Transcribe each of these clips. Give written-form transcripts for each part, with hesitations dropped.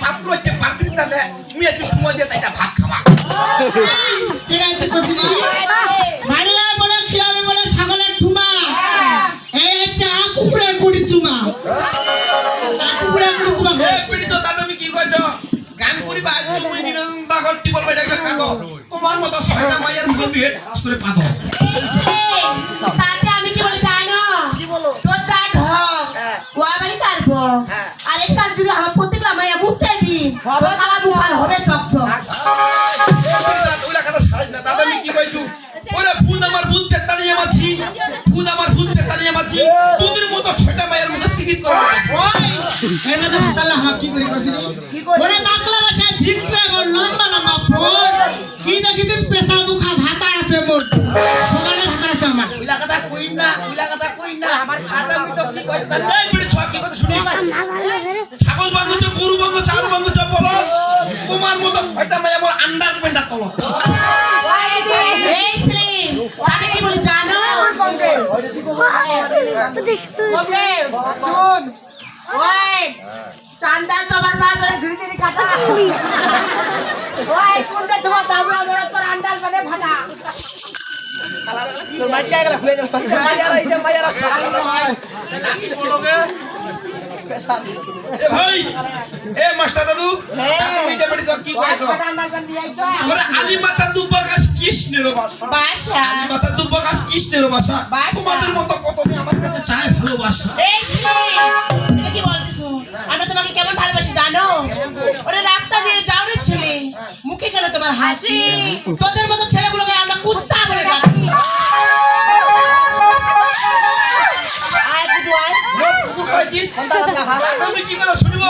মাত্র হচ্ছে পাত্রিটা দে তুমি একটু সময় দিয়ে তাইটা ভাত খাবা ঠিক আছে কসিবা মারিয়া বলে খিলাবে বলে ছাগলের ঠুমা এই হচ্ছে কুকুরের কুড়ি চুমা কুকুরের কুড়ি চুমা এ পিড়ি তো দাদা আমি কি কইছো গান করিবা আজ তুমি নিরন্দা করতে বলবে এটা কাঁদো তোমার মতো ছয়টা মায়ের মুখে বিয়ে করে পাদো তাতে আমি কি বলে জানো তোর চা ঢক ও আবারই কাটবো আরে কাল যদি আমার প্রত্যেকটা মায়া মুখতে দি তোর কালা মুখান হবে চকচক ওইলা কথা সারাই না দাদা আমি কি কইছো ওরে ভূত আমার ভূত পেত্তা নিয়ে মাছি ভূত আমার ভূত পেত্তা নিয়ে মাছি তোদের মতো ছয়টা মায়ের মুখে সিগিত করে ওই এনা তো তাহলে হাত কি করে কসিনি ওরে বাকলা বাছা ঝিকটা বল লম্বা লম্বা ফোন কি দেখি তুই পেশা মুখা ভাতা আছে মোর সকালে ভাতা আছে আমার ওইলা কথা কই না আমার দাদা আমি তো কি কইছো দাদা এই পিড়ি ছয় কি কথা শুনিস ছাগল বাঙ্গুছো গরু বাঙ্গুছো আরো বাঙ্গুছো বলো তোমার মতো ছয়টা মায়ের আমার আন্ডার পেন্ডা তলো এই স্লিম তাতে কি বলে জানো শুন ওই চান্দা চবার বাজার ধীরে ধীরে কাটা ওই কোনটা তোমার দাবড়া বড় তোর আন্ডাল মানে ফাটা তোর মাইট কে গেল খুলে গেল মাইয়ারা কি বলোগে এ ভাই এ মাস্টার দাদু তুমি এটা বড়ি কি কইছো ওরে আলী মাতা দুবাগাস কৃষ্ণের ভাষা বাসা আলী মাতা দুবাগাস কৃষ্ণের ভাষা তোমাদের মতো কত মেয়ে আমার কাছে চায় ভালোবাসা এই তুমি কি বলতেছো আমরা তোমাকে কেমন ভালোবাসি জানো ওরে রাস্তা দিয়ে যাও রে ছেলে মুখে কেন তোমার হাসি তোদের মতো ছেলেগুলোকে আমরা কুত্তা বলে ডাকি আয় কুদু আয় কুকুর কইছি আমি কি কথা শুনবো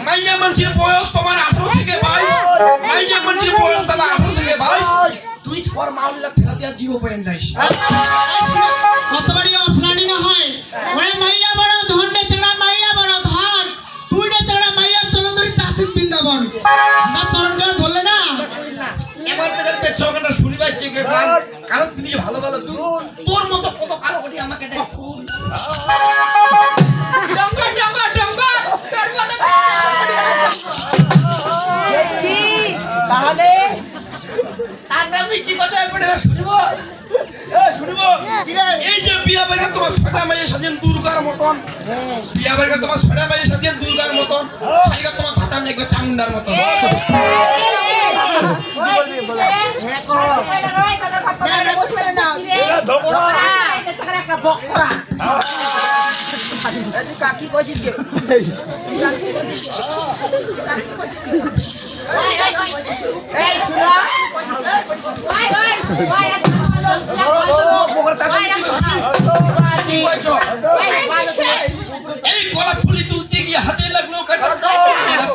মাইয়া মানুষের বয়স তোমার 18 থেকে 22 মাইয়া মানুষের বয়স দাদা 18 থেকে 22 তুই ছর মাউলা ফেলা দিয়া জিরো পয়েন্ট যাইস কতবারই অফলাইন না হয় ওরে মাইয়া বড় ধন্ডে চড়া মাইয়া বড় ধন তুইটা চড়া মাইয়া চলন্দরি তাসিদ বৃন্দাবন না চরণ গান ধরলে না এবার তোদের পেছনটা শুনিবার চেয়ে গান কারণ তুমি যে ভালো ভালো তোর মতো কত কালো করি আমাকে দেখ ডঙ্গ ডঙ্গ ডঙ্গ তোর মতো তাহলে আমি কি কথা এবারে শুনবো শুনবো এই যে বিয়া বাড়ি তোমার ছটা মাইয়া সাজিয়ে দুর্গার মতন বিয়া বাড়ি তোমার ছটা মাইয়া সাজিয়ে দুর্গার মতন শালিকা তোমার ভাতার নেই চামুন্ডার মতন কাকি কইছিস এই শুনো এই গলা ফুলি তুলতে গিয়ে হাতে লাগলো কাটা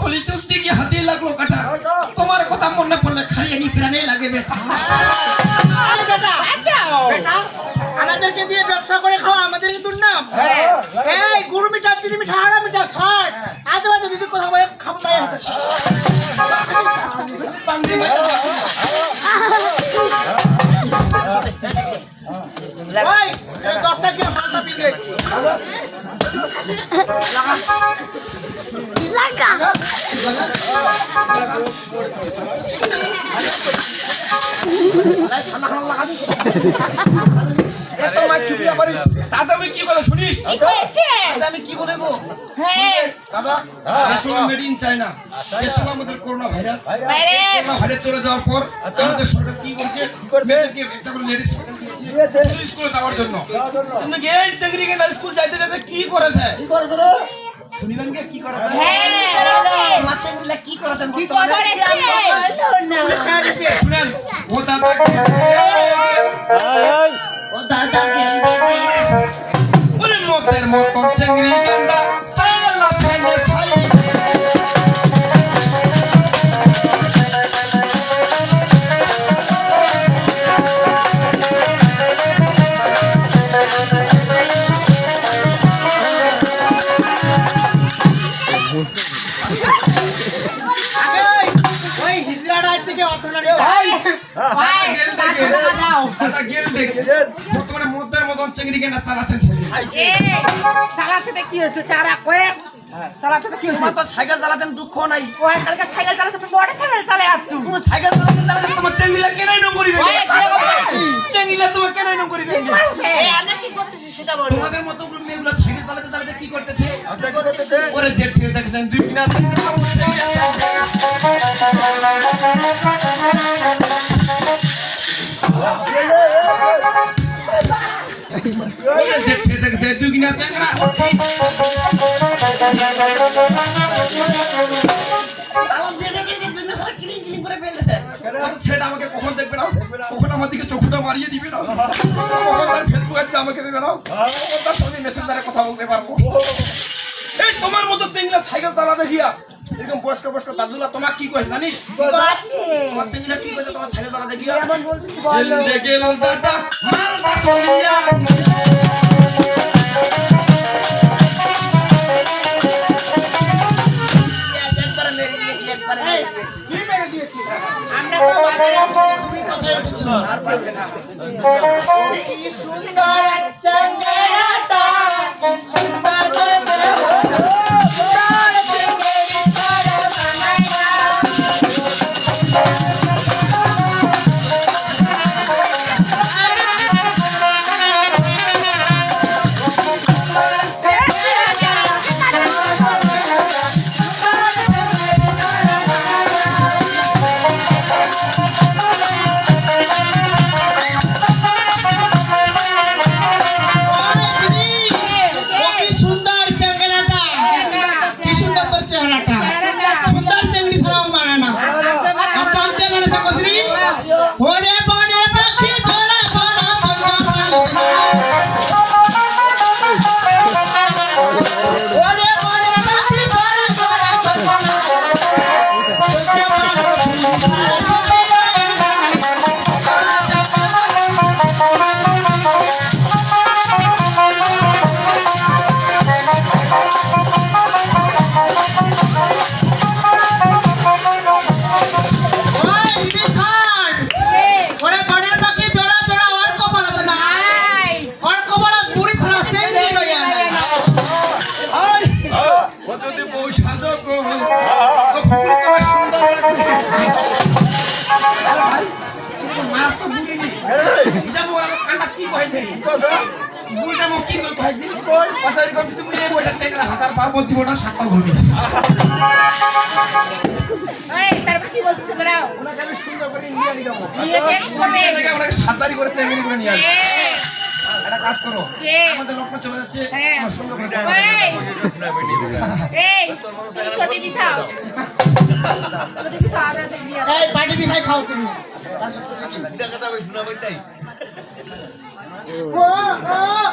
ফুলি তুলতে গিয়ে হাতে লাগলো কাটা তোমার কথা মনে পড়লে খালি আমি প্রাণে লাগে বেটা আমাদেরকে দিয়ে ব্যবসা করে খাওয়া আমাদের কি দুর্নাম এই গুড় মিঠা চিনি মিঠা আড়া মিঠা শর্ট আজ বাজে দিদি কথা বলে খাবে পাঙ্গি ওই 10 টাকা মালটা বিক্রি লাগা এত মাছ চুপিয়া পারি দাদা আমি কি কথা শুনিস দাদা আমি কি বলবো হ্যাঁ দাদা দেশে মেড ইন চায়না দেশে আমাদের করোনা ভাইরাস চলে যাওয়ার পর আমাদের সরকার কি করছে মেয়েদেরকে একটা করে লেডিস স্কুলে যাওয়ার জন্য কিন্তু এই চাকরি কে স্কুল যাইতে যাইতে কি করেছে শুনিবেন কি করেছে তোমার চাকরিলা কি করেছেন কি করেছে শুনেন ও দাদা ওরে মতের মতন চাকরি কান্দা চালা খাইলে খাই ওই হিজড়া রাজ্য থেকে অর্থনীতি দাদা গেল দেখে বর্তমানে মতের মতো কোন চিংড়িকে না চালাচ্ছেন ছেলে চালাচ্ছে কি হয়েছে চারা কয়েক চালাচ্ছে কি হয়েছে তোমার তো সাইকেল চালাতেন দুঃখ নাই ওই কালকে সাইকেল চালাচ্ছে বড় সাইকেল চালে আসছো তুমি সাইকেল চালাতে তোমার চিংড়িলা কেনাই নম করিবে চিংড়িলা তোমার কেনাই নম করিবে আমরা কি করতেছি সেটা বলো তোমাদের মতো মেয়েগুলো সাইকেল চালাতে চালাতে কি করতেছে ওরে জেট থেকে দেখছেন দুই কিনা ওরে জেট থেকে দেখছে দুই কিনা চ্যাংরা সেটা আমাকে কখন দেখবে না কখন আমার দিকে চোখটা মারিয়ে দিবে না কখন তার ফেসবুক আইডি আমাকে দেবে না কখন তার সঙ্গে মেসেঞ্জারে কথা বলতে পারবো এই তোমার মতো চিংড়া সাইকেল চালাতে গিয়া এরকম বয়স্ক বয়স্ক দাদুলা তোমার কি কইছে জানিস তোমার চিংড়া কি কইছে তোমার সাইকেল চালাতে গিয়া গেল গেল দাদা মালদা চলিয়া আমরা তো বাজারে তুমি কথাই উঠেছো আর পারবে না কি সুন্দর চঙ্গেরাটা জীবনটা সাতটা ঘুরবে তারপর কি বলছিস বলাও ওনাকে আমি সুন্দর করে নিয়ে নিয়ে যাবো নিয়ে যেতে হবে ওনাকে সাতারি করে সেমিনি করে নিয়ে আসবো একটা কাজ করো কে? আমাদের লোকটা চলে যাচ্ছে হ্যাঁ। আমার সুন্দর করে এই তুমি ছোটি বিছাও ছোটি বিছাও আমরা দেখি এই পাটি বিছাই খাও তুমি ও ও